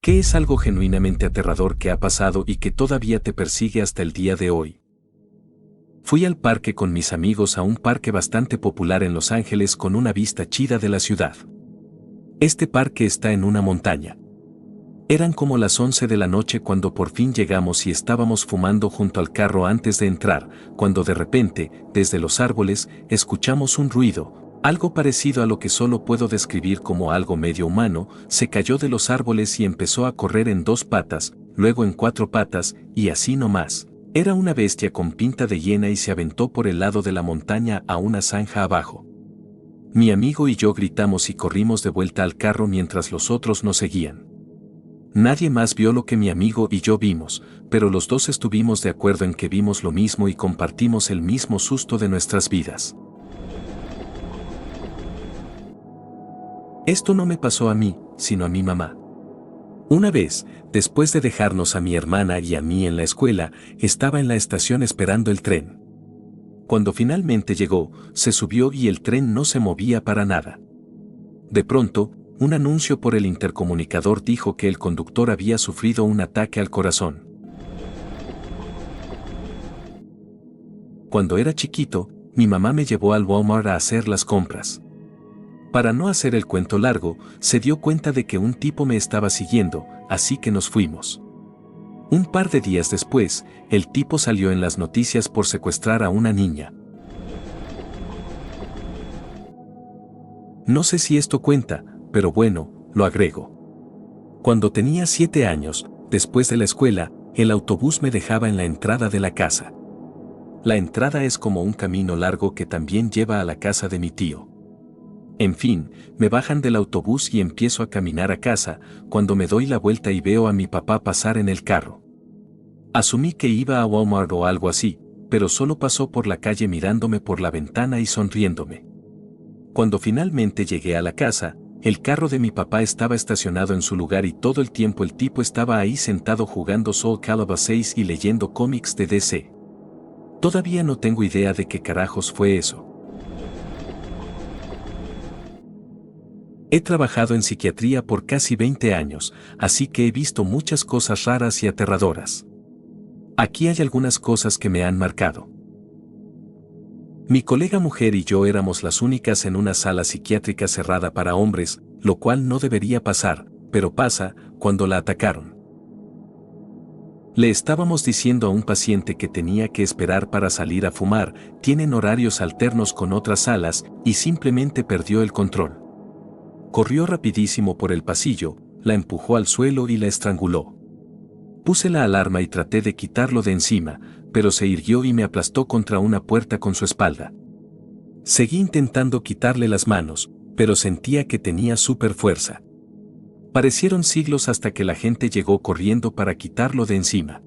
¿Qué es algo genuinamente aterrador que ha pasado y que todavía te persigue hasta el día de hoy? Fui al parque con mis amigos, a un parque bastante popular en Los Ángeles con una vista chida de la ciudad. Este parque está en una montaña. Eran como las 11 de la noche cuando por fin llegamos y estábamos fumando junto al carro antes de entrar, cuando de repente, desde los árboles, escuchamos un ruido, algo parecido a lo que solo puedo describir como algo medio humano. Se cayó de los árboles y empezó a correr en 2 patas, luego en 4 patas, y así no más. Era una bestia con pinta de hiena y se aventó por el lado de la montaña a una zanja abajo. Mi amigo y yo gritamos y corrimos de vuelta al carro mientras los otros nos seguían. Nadie más vio lo que mi amigo y yo vimos, pero los dos estuvimos de acuerdo en que vimos lo mismo y compartimos el mismo susto de nuestras vidas. Esto no me pasó a mí, sino a mi mamá. Una vez, después de dejarnos a mi hermana y a mí en la escuela, estaba en la estación esperando el tren. Cuando finalmente llegó, se subió y el tren no se movía para nada. De pronto, un anuncio por el intercomunicador dijo que el conductor había sufrido un ataque al corazón. Cuando era chiquito, mi mamá me llevó al Walmart a hacer las compras. Para no hacer el cuento largo, se dio cuenta de que un tipo me estaba siguiendo, así que nos fuimos. Un par de días después, el tipo salió en las noticias por secuestrar a una niña. No sé si esto cuenta, pero bueno, lo agrego. Cuando tenía 7 años, después de la escuela, el autobús me dejaba en la entrada de la casa. La entrada es como un camino largo que también lleva a la casa de mi tío. En fin, me bajan del autobús y empiezo a caminar a casa, cuando me doy la vuelta y veo a mi papá pasar en el carro. Asumí que iba a Walmart o algo así, pero solo pasó por la calle mirándome por la ventana y sonriéndome. Cuando finalmente llegué a la casa, el carro de mi papá estaba estacionado en su lugar y todo el tiempo el tipo estaba ahí sentado jugando Soul Calibur 6 y leyendo cómics de DC. Todavía no tengo idea de qué carajos fue eso. He trabajado en psiquiatría por casi 20 años, así que he visto muchas cosas raras y aterradoras. Aquí hay algunas cosas que me han marcado. Mi colega mujer y yo éramos las únicas en una sala psiquiátrica cerrada para hombres, lo cual no debería pasar, pero pasa, cuando la atacaron. Le estábamos diciendo a un paciente que tenía que esperar para salir a fumar, tienen horarios alternos con otras salas, y simplemente perdió el control. Corrió rapidísimo por el pasillo, la empujó al suelo y la estranguló. Puse la alarma y traté de quitarlo de encima, pero se irguió y me aplastó contra una puerta con su espalda. Seguí intentando quitarle las manos, pero sentía que tenía súper fuerza. Parecieron siglos hasta que la gente llegó corriendo para quitarlo de encima.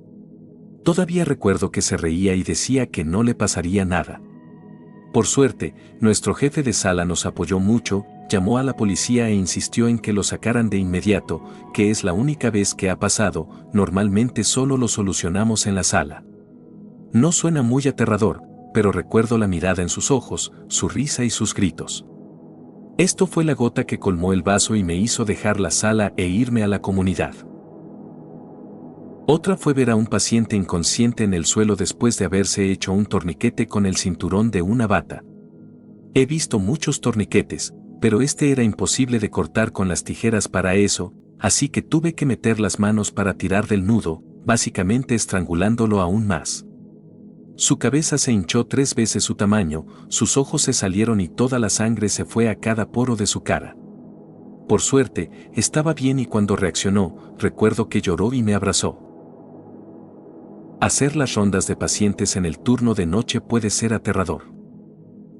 Todavía recuerdo que se reía y decía que no le pasaría nada. Por suerte, nuestro jefe de sala nos apoyó mucho, llamó a la policía e insistió en que lo sacaran de inmediato, que es la única vez que ha pasado, normalmente solo lo solucionamos en la sala. No suena muy aterrador, pero recuerdo la mirada en sus ojos, su risa y sus gritos. Esto fue la gota que colmó el vaso y me hizo dejar la sala e irme a la comunidad. Otra fue ver a un paciente inconsciente en el suelo después de haberse hecho un torniquete con el cinturón de una bata. He visto muchos torniquetes, pero este era imposible de cortar con las tijeras para eso, así que tuve que meter las manos para tirar del nudo, básicamente estrangulándolo aún más. Su cabeza se hinchó 3 veces su tamaño, sus ojos se salieron y toda la sangre se fue a cada poro de su cara. Por suerte, estaba bien y cuando reaccionó, recuerdo que lloró y me abrazó. Hacer las rondas de pacientes en el turno de noche puede ser aterrador.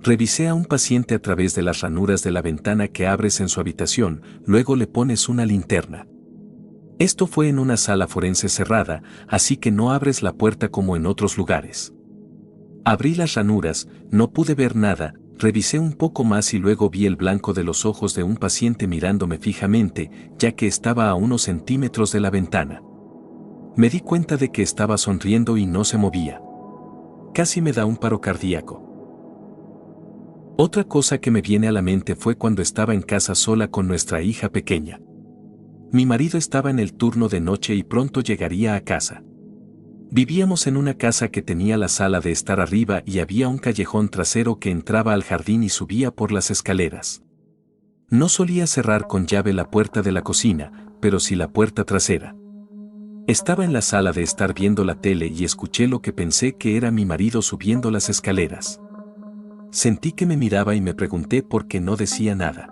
Revisé a un paciente a través de las ranuras de la ventana que abres en su habitación, luego le pones una linterna. Esto fue en una sala forense cerrada, así que no abres la puerta como en otros lugares. Abrí las ranuras, no pude ver nada, revisé un poco más y luego vi el blanco de los ojos de un paciente mirándome fijamente, ya que estaba a unos centímetros de la ventana. Me di cuenta de que estaba sonriendo y no se movía. Casi me da un paro cardíaco. Otra cosa que me viene a la mente fue cuando estaba en casa sola con nuestra hija pequeña. Mi marido estaba en el turno de noche y pronto llegaría a casa. Vivíamos en una casa que tenía la sala de estar arriba y había un callejón trasero que entraba al jardín y subía por las escaleras. No solía cerrar con llave la puerta de la cocina, pero sí la puerta trasera. Estaba en la sala de estar viendo la tele y escuché lo que pensé que era mi marido subiendo las escaleras. Sentí que me miraba y me pregunté por qué no decía nada.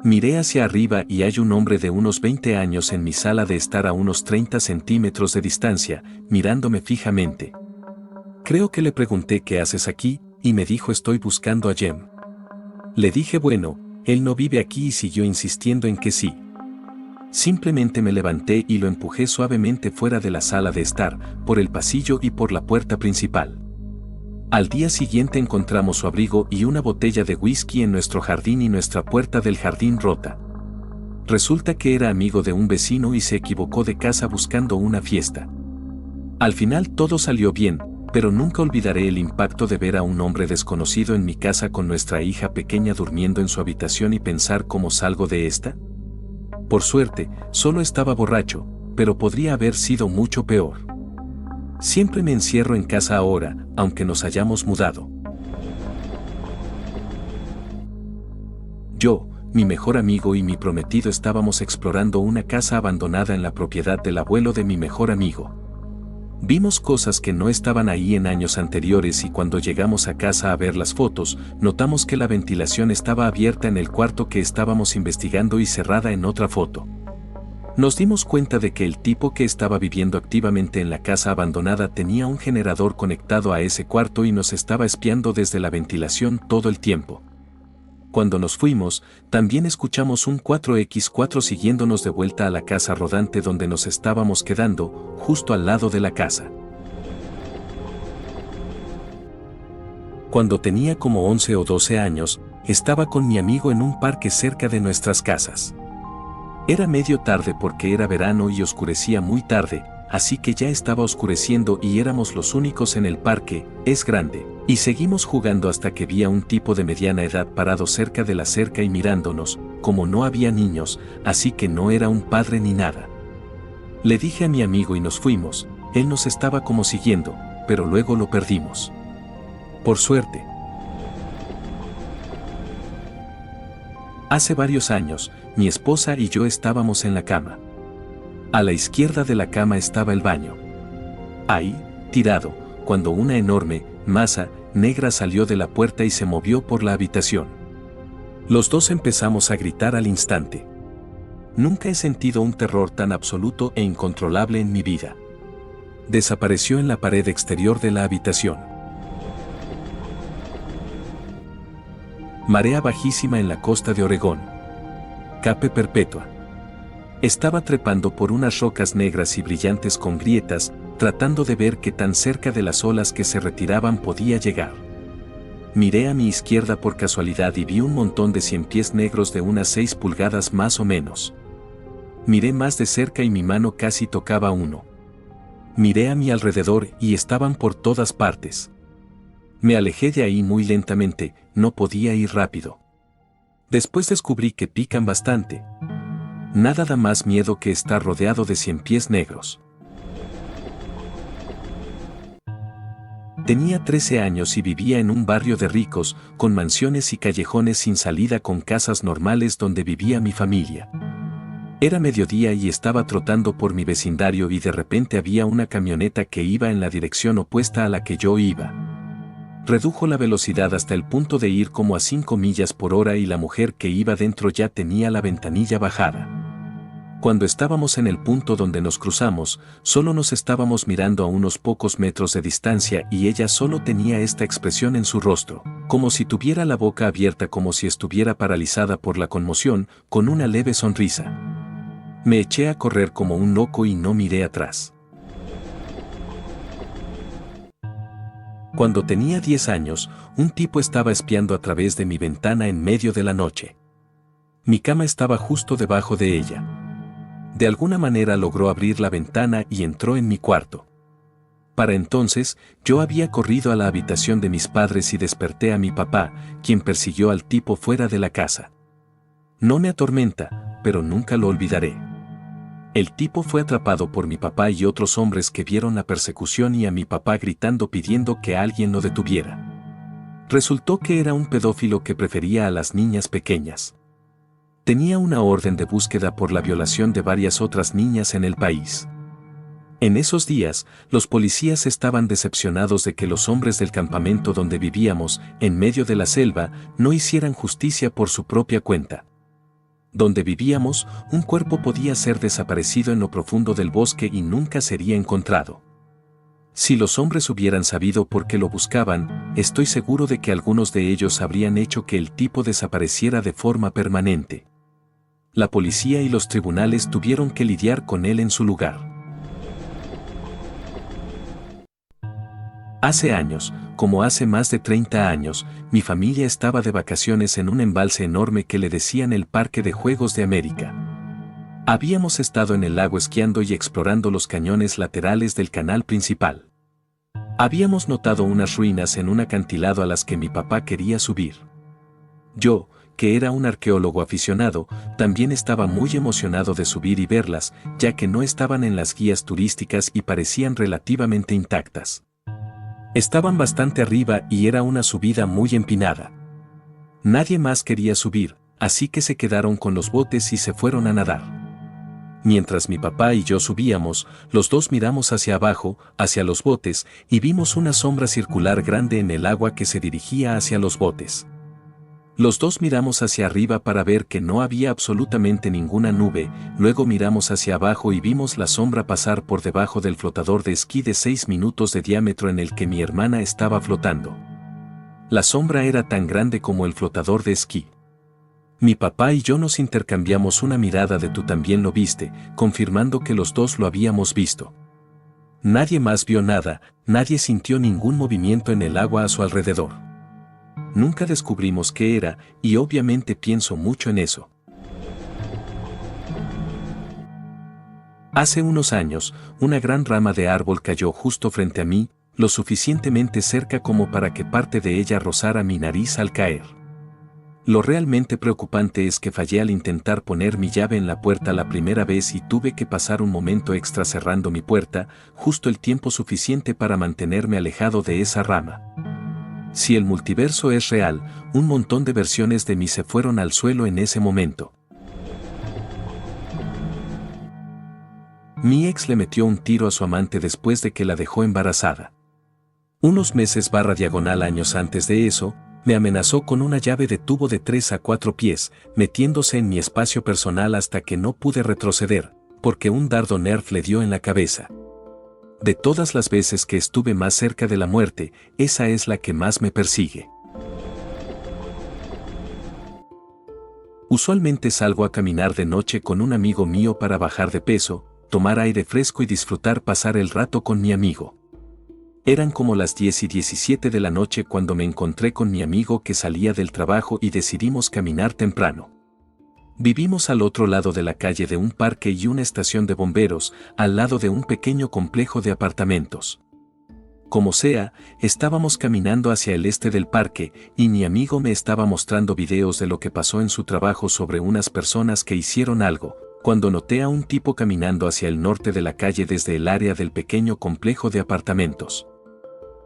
Miré hacia arriba y hay un hombre de unos 20 años en mi sala de estar a unos 30 centímetros de distancia, mirándome fijamente. Creo que le pregunté qué haces aquí, y me dijo estoy buscando a Jem. Le dije bueno, él no vive aquí y siguió insistiendo en que sí. Simplemente me levanté y lo empujé suavemente fuera de la sala de estar, por el pasillo y por la puerta principal. Al día siguiente encontramos su abrigo y una botella de whisky en nuestro jardín y nuestra puerta del jardín rota. Resulta que era amigo de un vecino y se equivocó de casa buscando una fiesta. Al final todo salió bien, pero nunca olvidaré el impacto de ver a un hombre desconocido en mi casa con nuestra hija pequeña durmiendo en su habitación y pensar cómo salgo de esta. Por suerte, solo estaba borracho, pero podría haber sido mucho peor. Siempre me encierro en casa ahora, aunque nos hayamos mudado. Yo, mi mejor amigo y mi prometido estábamos explorando una casa abandonada en la propiedad del abuelo de mi mejor amigo. Vimos cosas que no estaban ahí en años anteriores y cuando llegamos a casa a ver las fotos, notamos que la ventilación estaba abierta en el cuarto que estábamos investigando y cerrada en otra foto. Nos dimos cuenta de que el tipo que estaba viviendo activamente en la casa abandonada tenía un generador conectado a ese cuarto y nos estaba espiando desde la ventilación todo el tiempo. Cuando nos fuimos, también escuchamos un 4x4 siguiéndonos de vuelta a la casa rodante donde nos estábamos quedando, justo al lado de la casa. Cuando tenía como 11 o 12 años, estaba con mi amigo en un parque cerca de nuestras casas. Era medio tarde porque era verano y oscurecía muy tarde, así que ya estaba oscureciendo y éramos los únicos en el parque, es grande, y seguimos jugando hasta que vi a un tipo de mediana edad parado cerca de la cerca y mirándonos, como no había niños, así que no era un padre ni nada. Le dije a mi amigo y nos fuimos, él nos estaba como siguiendo, pero luego lo perdimos. Por suerte. Hace varios años, mi esposa y yo estábamos en la cama. A la izquierda de la cama estaba el baño. Ahí, tirado, cuando una enorme masa negra salió de la puerta y se movió por la habitación. Los dos empezamos a gritar al instante. Nunca he sentido un terror tan absoluto e incontrolable en mi vida. Desapareció en la pared exterior de la habitación. Marea bajísima en la costa de Oregón. Cape Perpetua. Estaba trepando por unas rocas negras y brillantes con grietas, tratando de ver qué tan cerca de las olas que se retiraban podía llegar. Miré a mi izquierda por casualidad y vi un montón de 100 pies negros de unas 6 pulgadas más o menos. Miré más de cerca y mi mano casi tocaba uno. Miré a mi alrededor y estaban por todas partes. Me alejé de ahí muy lentamente, no podía ir rápido. Después descubrí que pican bastante. Nada da más miedo que estar rodeado de 100 pies negros. Tenía 13 años y vivía en un barrio de ricos, con mansiones y callejones sin salida con casas normales donde vivía mi familia. Era mediodía y estaba trotando por mi vecindario y de repente había una camioneta que iba en la dirección opuesta a la que yo iba. Redujo la velocidad hasta el punto de ir como a 5 millas por hora y la mujer que iba dentro ya tenía la ventanilla bajada. Cuando estábamos en el punto donde nos cruzamos, solo nos estábamos mirando a unos pocos metros de distancia y ella solo tenía esta expresión en su rostro, como si tuviera la boca abierta como si estuviera paralizada por la conmoción, con una leve sonrisa. Me eché a correr como un loco y no miré atrás. Cuando tenía 10 años, un tipo estaba espiando a través de mi ventana en medio de la noche. Mi cama estaba justo debajo de ella. De alguna manera logró abrir la ventana y entró en mi cuarto. Para entonces, yo había corrido a la habitación de mis padres y desperté a mi papá, quien persiguió al tipo fuera de la casa. No me atormenta, pero nunca lo olvidaré. El tipo fue atrapado por mi papá y otros hombres que vieron la persecución y a mi papá gritando pidiendo que alguien lo detuviera. Resultó que era un pedófilo que prefería a las niñas pequeñas. Tenía una orden de búsqueda por la violación de varias otras niñas en el país. En esos días, los policías estaban decepcionados de que los hombres del campamento donde vivíamos, en medio de la selva, no hicieran justicia por su propia cuenta. Donde vivíamos, un cuerpo podía ser desaparecido en lo profundo del bosque y nunca sería encontrado. Si los hombres hubieran sabido por qué lo buscaban, estoy seguro de que algunos de ellos habrían hecho que el tipo desapareciera de forma permanente. La policía y los tribunales tuvieron que lidiar con él en su lugar. Hace años, como hace más de 30 años, mi familia estaba de vacaciones en un embalse enorme que le decían el Parque de Juegos de América. Habíamos estado en el lago esquiando y explorando los cañones laterales del canal principal. Habíamos notado unas ruinas en un acantilado a las que mi papá quería subir. Yo, que era un arqueólogo aficionado, también estaba muy emocionado de subir y verlas, ya que no estaban en las guías turísticas y parecían relativamente intactas. Estaban bastante arriba y era una subida muy empinada. Nadie más quería subir, así que se quedaron con los botes y se fueron a nadar. Mientras mi papá y yo subíamos, los dos miramos hacia abajo, hacia los botes, y vimos una sombra circular grande en el agua que se dirigía hacia los botes. Los dos miramos hacia arriba para ver que no había absolutamente ninguna nube, luego miramos hacia abajo y vimos la sombra pasar por debajo del flotador de esquí de 6 minutos de diámetro en el que mi hermana estaba flotando. La sombra era tan grande como el flotador de esquí. Mi papá y yo nos intercambiamos una mirada de "tú también lo viste", confirmando que los dos lo habíamos visto. Nadie más vio nada, nadie sintió ningún movimiento en el agua a su alrededor. Nunca descubrimos qué era, y obviamente pienso mucho en eso. Hace unos años, una gran rama de árbol cayó justo frente a mí, lo suficientemente cerca como para que parte de ella rozara mi nariz al caer. Lo realmente preocupante es que fallé al intentar poner mi llave en la puerta la primera vez y tuve que pasar un momento extra cerrando mi puerta, justo el tiempo suficiente para mantenerme alejado de esa rama. Si el multiverso es real, un montón de versiones de mí se fueron al suelo en ese momento. Mi ex le metió un tiro a su amante después de que la dejó embarazada. Unos meses/años antes de eso, me amenazó con una llave de tubo de 3 a 4 pies, metiéndose en mi espacio personal hasta que no pude retroceder, porque un dardo Nerf le dio en la cabeza. De todas las veces que estuve más cerca de la muerte, esa es la que más me persigue. Usualmente salgo a caminar de noche con un amigo mío para bajar de peso, tomar aire fresco y disfrutar pasar el rato con mi amigo. Eran como las 10:17 de la noche cuando me encontré con mi amigo que salía del trabajo y decidimos caminar temprano. Vivimos al otro lado de la calle de un parque y una estación de bomberos, al lado de un pequeño complejo de apartamentos. Como sea, estábamos caminando hacia el este del parque, y mi amigo me estaba mostrando videos de lo que pasó en su trabajo sobre unas personas que hicieron algo, cuando noté a un tipo caminando hacia el norte de la calle desde el área del pequeño complejo de apartamentos.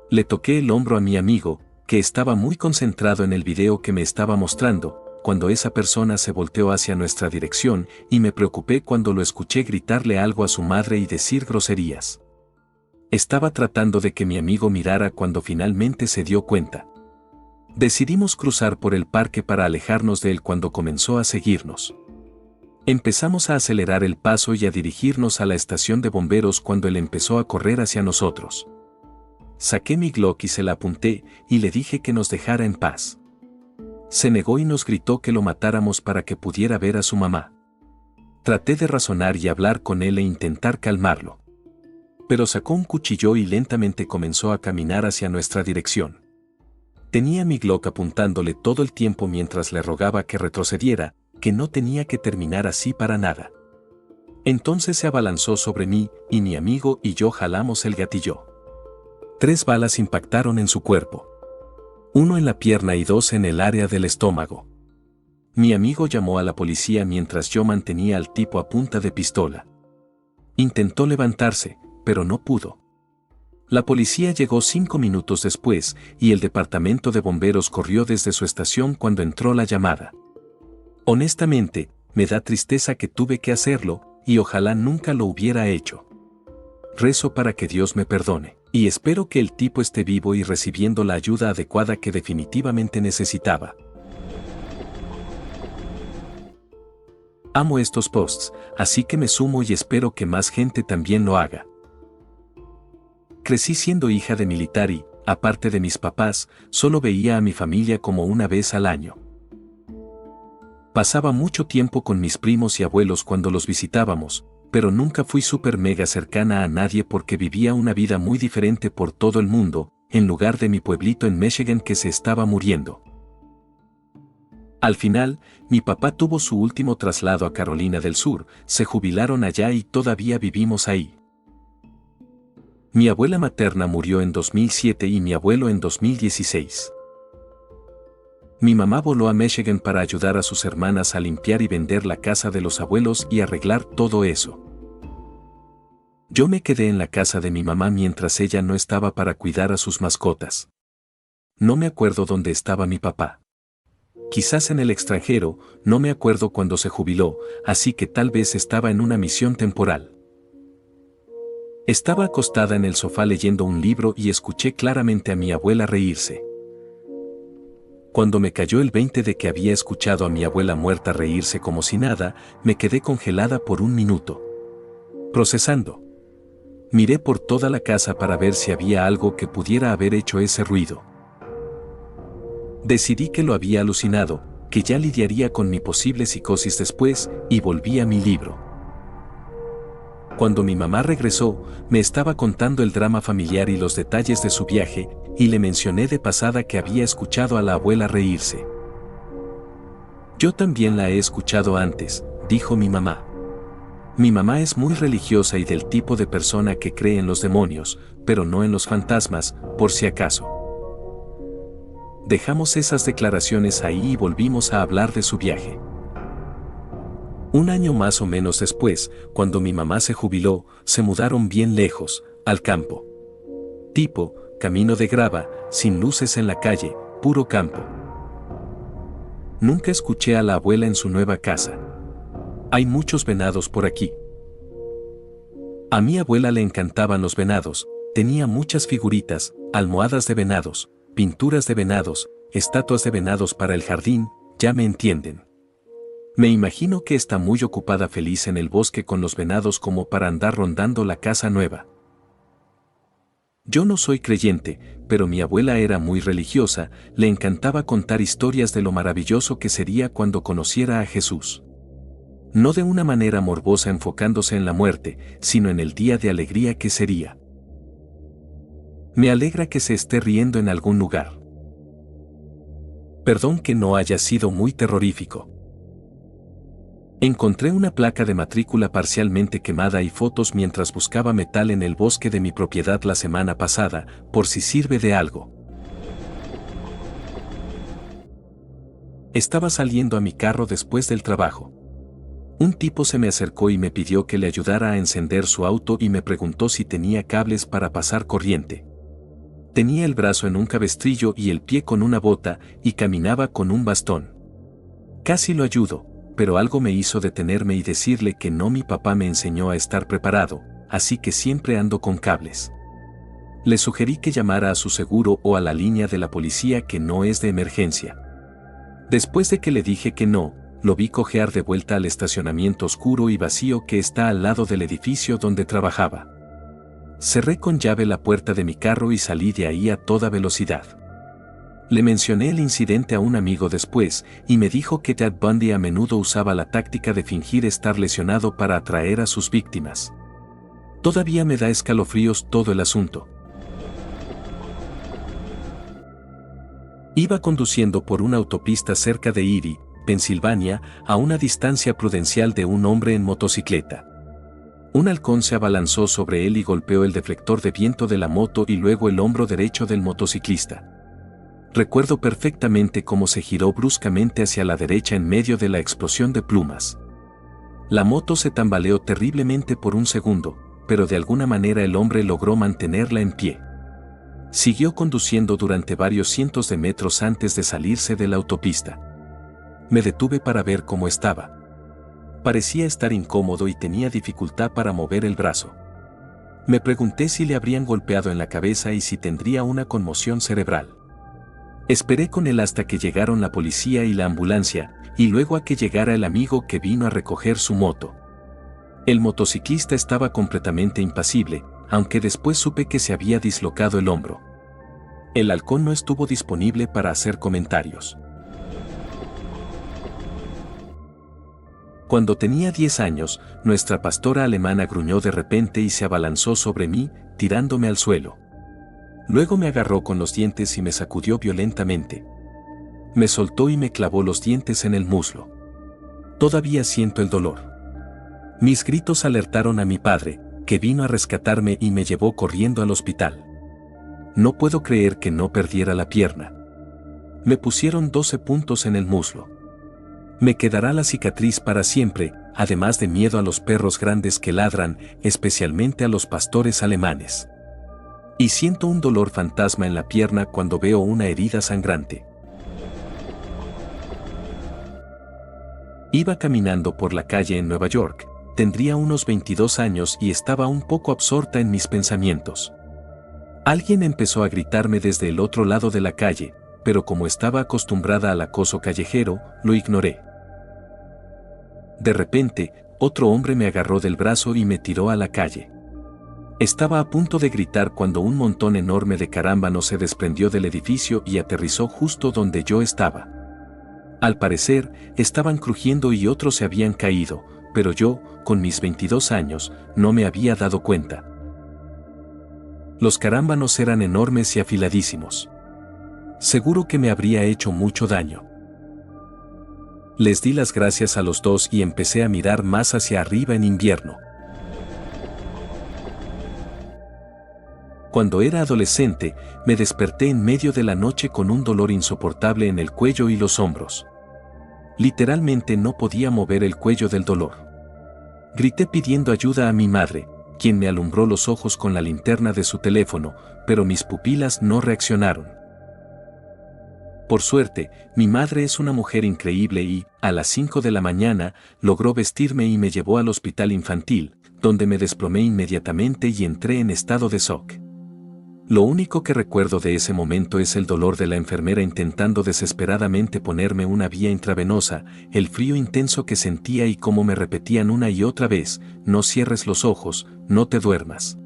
Le toqué el hombro a mi amigo, que estaba muy concentrado en el video que me estaba mostrando, cuando esa persona se volteó hacia nuestra dirección, y me preocupé cuando lo escuché gritarle algo a su madre y decir groserías. Estaba tratando de que mi amigo mirara cuando finalmente se dio cuenta. Decidimos cruzar por el parque para alejarnos de él cuando comenzó a seguirnos. Empezamos a acelerar el paso y a dirigirnos a la estación de bomberos cuando él empezó a correr hacia nosotros. Saqué mi Glock y se la apunté, y le dije que nos dejara en paz. Se negó y nos gritó que lo matáramos para que pudiera ver a su mamá. Traté de razonar y hablar con él e intentar calmarlo. Pero sacó un cuchillo y lentamente comenzó a caminar hacia nuestra dirección. Tenía mi Glock apuntándole todo el tiempo mientras le rogaba que retrocediera, que no tenía que terminar así para nada. Entonces se abalanzó sobre mí, y mi amigo y yo jalamos el gatillo. 3 balas impactaron en su cuerpo. 1 en la pierna y 2 en el área del estómago. Mi amigo llamó a la policía mientras yo mantenía al tipo a punta de pistola. Intentó levantarse, pero no pudo. La policía llegó 5 minutos después y el departamento de bomberos corrió desde su estación cuando entró la llamada. Honestamente, me da tristeza que tuve que hacerlo y ojalá nunca lo hubiera hecho. Rezo para que Dios me perdone y espero que el tipo esté vivo y recibiendo la ayuda adecuada que definitivamente necesitaba. Amo estos posts, así que me sumo y espero que más gente también lo haga. Crecí siendo hija de militar y, aparte de mis papás, solo veía a mi familia como una vez al año. Pasaba mucho tiempo con mis primos y abuelos cuando los visitábamos, pero nunca fui súper mega cercana a nadie porque vivía una vida muy diferente por todo el mundo, en lugar de mi pueblito en Michigan que se estaba muriendo. Al final, mi papá tuvo su último traslado a Carolina del Sur, se jubilaron allá y todavía vivimos ahí. Mi abuela materna murió en 2007 y mi abuelo en 2016. Mi mamá voló a Michigan para ayudar a sus hermanas a limpiar y vender la casa de los abuelos y arreglar todo eso. Yo me quedé en la casa de mi mamá mientras ella no estaba para cuidar a sus mascotas. No me acuerdo dónde estaba mi papá. Quizás en el extranjero, no me acuerdo cuándo se jubiló, así que tal vez estaba en una misión temporal. Estaba acostada en el sofá leyendo un libro y escuché claramente a mi abuela reírse. Cuando me cayó el 20 de que había escuchado a mi abuela muerta reírse como si nada, me quedé congelada por un minuto. Procesando. Miré por toda la casa para ver si había algo que pudiera haber hecho ese ruido. Decidí que lo había alucinado, que ya lidiaría con mi posible psicosis después, y volví a mi libro. Cuando mi mamá regresó, me estaba contando el drama familiar y los detalles de su viaje, y le mencioné de pasada que había escuchado a la abuela reírse. Yo también la he escuchado antes, dijo mi mamá. Mi mamá es muy religiosa y del tipo de persona que cree en los demonios, pero no en los fantasmas, por si acaso. Dejamos esas declaraciones ahí y volvimos a hablar de su viaje. Un año más o menos después, cuando mi mamá se jubiló, se mudaron bien lejos, al campo. Tipo, camino de grava, sin luces en la calle, puro campo. Nunca escuché a la abuela en su nueva casa. Hay muchos venados por aquí. A mi abuela le encantaban los venados, tenía muchas figuritas, almohadas de venados, pinturas de venados, estatuas de venados para el jardín, ya me entienden. Me imagino que está muy ocupada feliz en el bosque con los venados como para andar rondando la casa nueva. Yo no soy creyente, pero mi abuela era muy religiosa, le encantaba contar historias de lo maravilloso que sería cuando conociera a Jesús. No de una manera morbosa enfocándose en la muerte, sino en el día de alegría que sería. Me alegra que se esté riendo en algún lugar. Perdón que no haya sido muy terrorífico. Encontré una placa de matrícula parcialmente quemada y fotos mientras buscaba metal en el bosque de mi propiedad la semana pasada, por si sirve de algo. Estaba saliendo a mi carro después del trabajo. Un tipo se me acercó y me pidió que le ayudara a encender su auto y me preguntó si tenía cables para pasar corriente. Tenía el brazo en un cabestrillo y el pie con una bota y caminaba con un bastón. Casi lo ayudo, pero algo me hizo detenerme y decirle que no, mi papá me enseñó a estar preparado, así que siempre ando con cables. Le sugerí que llamara a su seguro o a la línea de la policía que no es de emergencia. Después de que le dije que no, lo vi cojear de vuelta al estacionamiento oscuro y vacío que está al lado del edificio donde trabajaba. Cerré con llave la puerta de mi carro y salí de ahí a toda velocidad. Le mencioné el incidente a un amigo después, y me dijo que Ted Bundy a menudo usaba la táctica de fingir estar lesionado para atraer a sus víctimas. Todavía me da escalofríos todo el asunto. Iba conduciendo por una autopista cerca de Erie, Pensilvania, a una distancia prudencial de un hombre en motocicleta. Un halcón se abalanzó sobre él y golpeó el deflector de viento de la moto y luego el hombro derecho del motociclista. Recuerdo perfectamente cómo se giró bruscamente hacia la derecha en medio de la explosión de plumas. La moto se tambaleó terriblemente por un segundo, pero de alguna manera el hombre logró mantenerla en pie. Siguió conduciendo durante varios cientos de metros antes de salirse de la autopista. Me detuve para ver cómo estaba. Parecía estar incómodo y tenía dificultad para mover el brazo. Me pregunté si le habrían golpeado en la cabeza y si tendría una conmoción cerebral. Esperé con él hasta que llegaron la policía y la ambulancia, y luego a que llegara el amigo que vino a recoger su moto. El motociclista estaba completamente impasible, aunque después supe que se había dislocado el hombro. El halcón no estuvo disponible para hacer comentarios. Cuando tenía 10 años, nuestra pastora alemana gruñó de repente y se abalanzó sobre mí, tirándome al suelo. Luego me agarró con los dientes y me sacudió violentamente. Me soltó y me clavó los dientes en el muslo. Todavía siento el dolor. Mis gritos alertaron a mi padre, que vino a rescatarme y me llevó corriendo al hospital. No puedo creer que no perdiera la pierna. Me pusieron 12 puntos en el muslo. Me quedará la cicatriz para siempre, además de miedo a los perros grandes que ladran, especialmente a los pastores alemanes. Y siento un dolor fantasma en la pierna cuando veo una herida sangrante. Iba caminando por la calle en Nueva York, tendría unos 22 años y estaba un poco absorta en mis pensamientos. Alguien empezó a gritarme desde el otro lado de la calle, pero como estaba acostumbrada al acoso callejero, lo ignoré. De repente, otro hombre me agarró del brazo y me tiró a la calle. Estaba a punto de gritar cuando un montón enorme de carámbanos se desprendió del edificio y aterrizó justo donde yo estaba. Al parecer, estaban crujiendo y otros se habían caído, pero yo, con mis 22 años, no me había dado cuenta. Los carámbanos eran enormes y afiladísimos. Seguro que me habría hecho mucho daño. Les di las gracias a los dos y empecé a mirar más hacia arriba en invierno. Cuando era adolescente, me desperté en medio de la noche con un dolor insoportable en el cuello y los hombros. Literalmente no podía mover el cuello del dolor. Grité pidiendo ayuda a mi madre, quien me alumbró los ojos con la linterna de su teléfono, pero mis pupilas no reaccionaron. Por suerte, mi madre es una mujer increíble y, a las 5 de la mañana, logró vestirme y me llevó al hospital infantil, donde me desplomé inmediatamente y entré en estado de shock. Lo único que recuerdo de ese momento es el dolor de la enfermera intentando desesperadamente ponerme una vía intravenosa, el frío intenso que sentía y cómo me repetían una y otra vez, no cierres los ojos, no te duermas.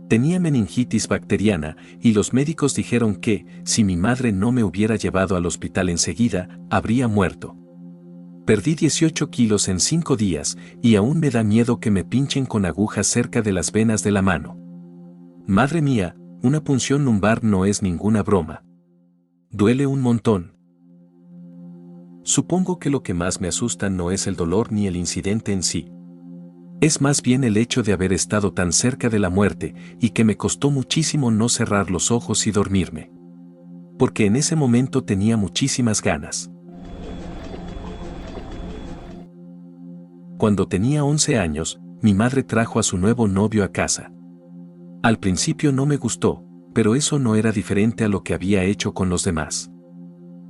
Tenía meningitis bacteriana y los médicos dijeron que, si mi madre no me hubiera llevado al hospital enseguida, habría muerto. Perdí 18 kilos en 5 días y aún me da miedo que me pinchen con agujas cerca de las venas de la mano. Madre mía, una punción lumbar no es ninguna broma. Duele un montón. Supongo que lo que más me asusta no es el dolor ni el incidente en sí. Es más bien el hecho de haber estado tan cerca de la muerte y que me costó muchísimo no cerrar los ojos y dormirme. Porque en ese momento tenía muchísimas ganas. Cuando tenía 11 años, mi madre trajo a su nuevo novio a casa. Al principio no me gustó, pero eso no era diferente a lo que había hecho con los demás.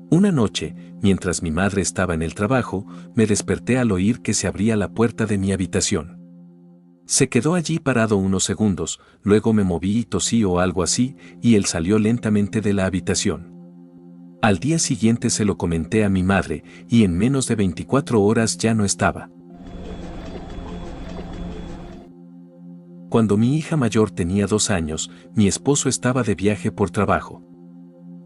Una noche, mientras mi madre estaba en el trabajo, me desperté al oír que se abría la puerta de mi habitación. Se quedó allí parado unos segundos, luego me moví y tosí o algo así, y él salió lentamente de la habitación. Al día siguiente se lo comenté a mi madre, y en menos de 24 horas ya no estaba. Cuando mi hija mayor tenía 2 años, mi esposo estaba de viaje por trabajo.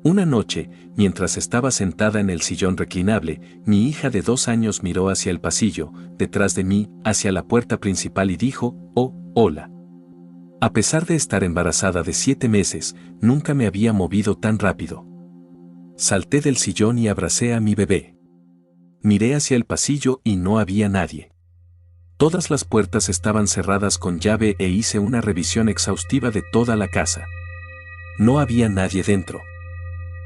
Una noche, mientras estaba sentada en el sillón reclinable, mi hija de 2 años miró hacia el pasillo, detrás de mí, hacia la puerta principal y dijo, «Oh, hola». A pesar de estar embarazada de 7 meses, nunca me había movido tan rápido. Salté del sillón y abracé a mi bebé. Miré hacia el pasillo y no había nadie. Todas las puertas estaban cerradas con llave e hice una revisión exhaustiva de toda la casa. No había nadie dentro.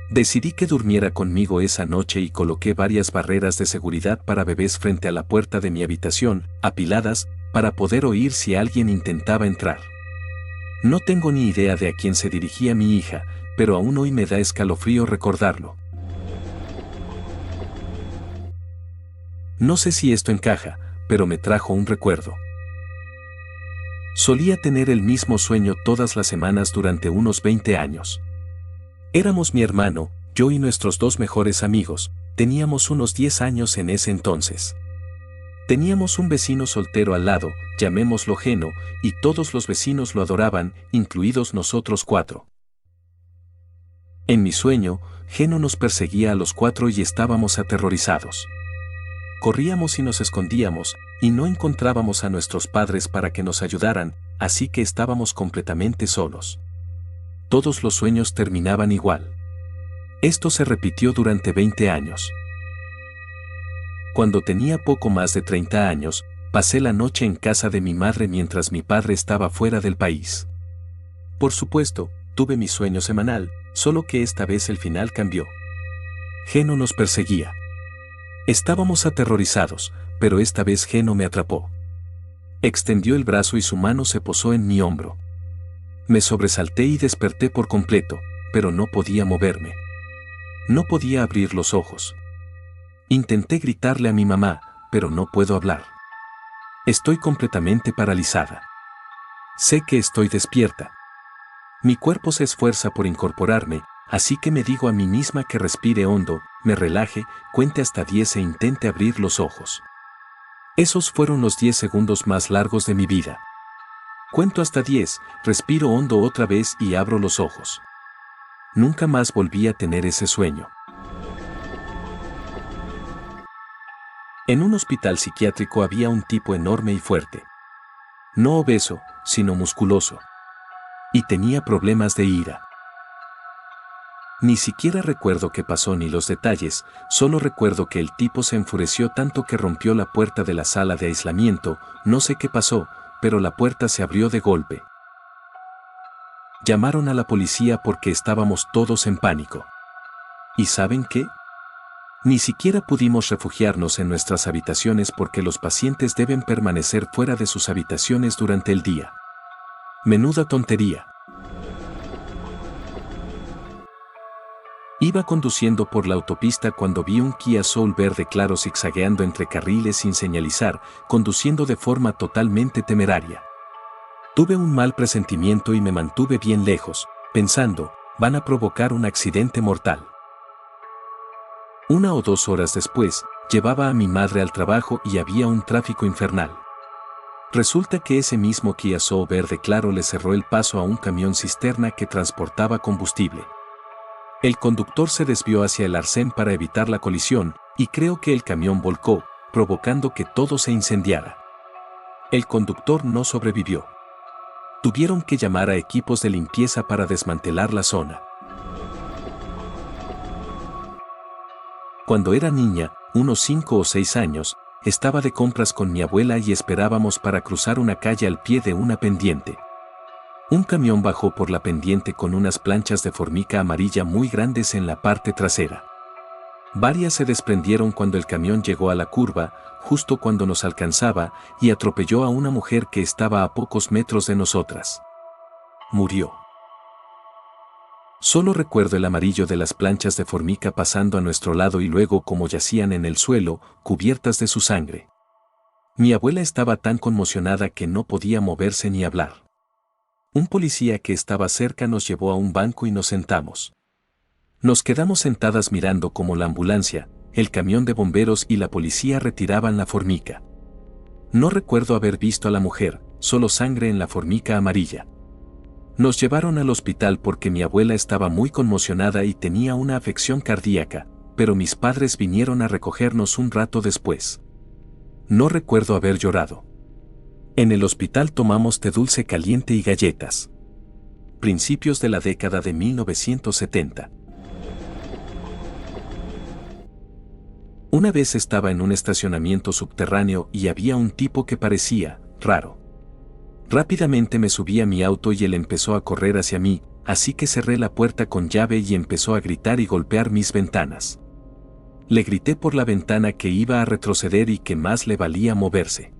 Decidí que durmiera conmigo esa noche y coloqué varias barreras de seguridad para bebés frente a la puerta de mi habitación, apiladas, para poder oír si alguien intentaba entrar. No tengo ni idea de a quién se dirigía mi hija, pero aún hoy me da escalofrío recordarlo. No sé si esto encaja, pero me trajo un recuerdo. Solía tener el mismo sueño todas las semanas durante unos 20 años. Éramos mi hermano, yo y nuestros dos mejores amigos, teníamos unos 10 años en ese entonces. Teníamos un vecino soltero al lado, llamémoslo Geno, y todos los vecinos lo adoraban, incluidos nosotros 4. En mi sueño, Geno nos perseguía a los 4 y estábamos aterrorizados. Corríamos y nos escondíamos, y no encontrábamos a nuestros padres para que nos ayudaran, así que estábamos completamente solos. Todos los sueños terminaban igual. Esto se repitió durante 20 años. Cuando tenía poco más de 30 años, pasé la noche en casa de mi madre mientras mi padre estaba fuera del país. Por supuesto, tuve mi sueño semanal, solo que esta vez el final cambió. Geno nos perseguía. Estábamos aterrorizados, pero esta vez Geno me atrapó. Extendió el brazo y su mano se posó en mi hombro. Me sobresalté y desperté por completo, pero no podía moverme. No podía abrir los ojos. Intenté gritarle a mi mamá, pero no puedo hablar. Estoy completamente paralizada. Sé que estoy despierta. Mi cuerpo se esfuerza por incorporarme, así que me digo a mí misma que respire hondo, me relaje, cuente hasta 10 e intente abrir los ojos. Esos fueron los 10 segundos más largos de mi vida. Cuento hasta 10, respiro hondo otra vez y abro los ojos. Nunca más volví a tener ese sueño. En un hospital psiquiátrico había un tipo enorme y fuerte. No obeso, sino musculoso. Y tenía problemas de ira. Ni siquiera recuerdo qué pasó ni los detalles, solo recuerdo que el tipo se enfureció tanto que rompió la puerta de la sala de aislamiento, no sé qué pasó, pero la puerta se abrió de golpe. Llamaron a la policía porque estábamos todos en pánico. ¿Y saben qué? Ni siquiera pudimos refugiarnos en nuestras habitaciones porque los pacientes deben permanecer fuera de sus habitaciones durante el día. Menuda tontería. Iba conduciendo por la autopista cuando vi un Kia Soul verde claro zigzagueando entre carriles sin señalizar, conduciendo de forma totalmente temeraria. Tuve un mal presentimiento y me mantuve bien lejos, pensando, van a provocar un accidente mortal. 1 o 2 horas después, llevaba a mi madre al trabajo y había un tráfico infernal. Resulta que ese mismo Kia Soul verde claro le cerró el paso a un camión cisterna que transportaba combustible. El conductor se desvió hacia el arcén para evitar la colisión, y creo que el camión volcó, provocando que todo se incendiara. El conductor no sobrevivió. Tuvieron que llamar a equipos de limpieza para desmantelar la zona. Cuando era niña, unos 5 o 6 años, estaba de compras con mi abuela y esperábamos para cruzar una calle al pie de una pendiente. Un camión bajó por la pendiente con unas planchas de formica amarilla muy grandes en la parte trasera. Varias se desprendieron cuando el camión llegó a la curva, justo cuando nos alcanzaba, y atropelló a una mujer que estaba a pocos metros de nosotras. Murió. Solo recuerdo el amarillo de las planchas de formica pasando a nuestro lado y luego cómo yacían en el suelo, cubiertas de su sangre. Mi abuela estaba tan conmocionada que no podía moverse ni hablar. Un policía que estaba cerca nos llevó a un banco y nos sentamos. Nos quedamos sentadas mirando cómo la ambulancia, el camión de bomberos y la policía retiraban la formica. No recuerdo haber visto a la mujer, solo sangre en la formica amarilla. Nos llevaron al hospital porque mi abuela estaba muy conmocionada y tenía una afección cardíaca, pero mis padres vinieron a recogernos un rato después. No recuerdo haber llorado. En el hospital tomamos té dulce caliente y galletas. Principios de la década de 1970. Una vez estaba en un estacionamiento subterráneo y había un tipo que parecía raro. Rápidamente me subí a mi auto y él empezó a correr hacia mí, así que cerré la puerta con llave y empezó a gritar y golpear mis ventanas. Le grité por la ventana que iba a retroceder y que más le valía moverse.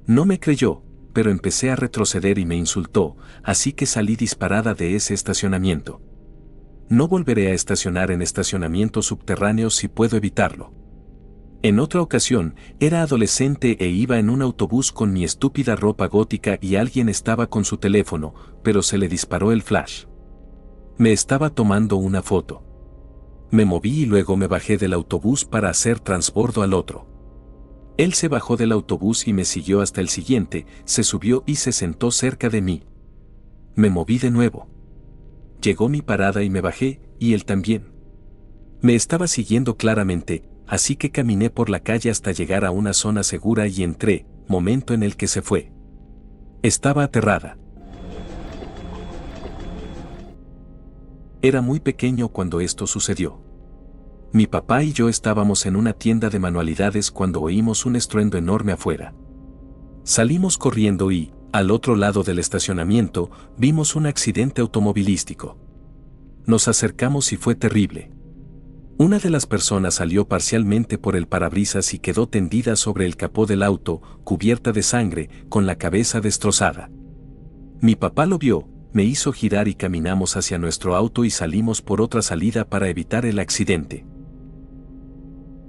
No me creyó, pero empecé a retroceder y me insultó, así que salí disparada de ese estacionamiento. No volveré a estacionar en estacionamientos subterráneos si puedo evitarlo. En otra ocasión, era adolescente e iba en un autobús con mi estúpida ropa gótica y alguien estaba con su teléfono, pero se le disparó el flash. Me estaba tomando una foto. Me moví y luego me bajé del autobús para hacer transbordo al otro. Él se bajó del autobús y me siguió hasta el siguiente, se subió y se sentó cerca de mí. Me moví de nuevo. Llegó mi parada y me bajé, y él también. Me estaba siguiendo claramente, así que caminé por la calle hasta llegar a una zona segura y entré, momento en el que se fue. Estaba aterrada. Era muy pequeño cuando esto sucedió. Mi papá y yo estábamos en una tienda de manualidades cuando oímos un estruendo enorme afuera. Salimos corriendo y, al otro lado del estacionamiento, vimos un accidente automovilístico. Nos acercamos y fue terrible. Una de las personas salió parcialmente por el parabrisas y quedó tendida sobre el capó del auto, cubierta de sangre, con la cabeza destrozada. Mi papá lo vio, me hizo girar y caminamos hacia nuestro auto y salimos por otra salida para evitar el accidente.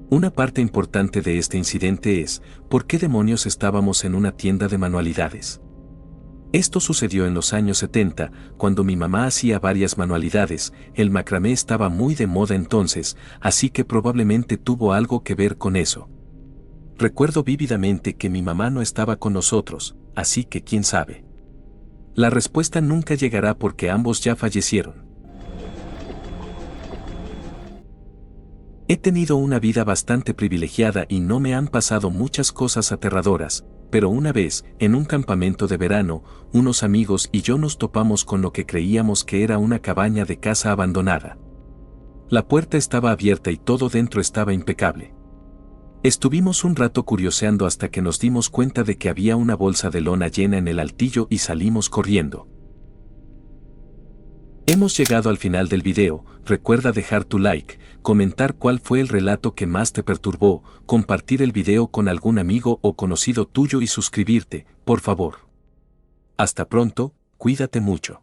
Una parte importante de este incidente es, ¿por qué demonios estábamos en una tienda de manualidades? Esto sucedió en los años 70, cuando mi mamá hacía varias manualidades, el macramé estaba muy de moda entonces, así que probablemente tuvo algo que ver con eso. Recuerdo vívidamente que mi mamá no estaba con nosotros, así que quién sabe. La respuesta nunca llegará porque ambos ya fallecieron. He tenido una vida bastante privilegiada y no me han pasado muchas cosas aterradoras, pero una vez, en un campamento de verano, unos amigos y yo nos topamos con lo que creíamos que era una cabaña de casa abandonada. La puerta estaba abierta y todo dentro estaba impecable. Estuvimos un rato curioseando hasta que nos dimos cuenta de que había una bolsa de lona llena en el altillo y salimos corriendo. Hemos llegado al final del video, recuerda dejar tu like, comentar cuál fue el relato que más te perturbó, compartir el video con algún amigo o conocido tuyo y suscribirte, por favor. Hasta pronto, cuídate mucho.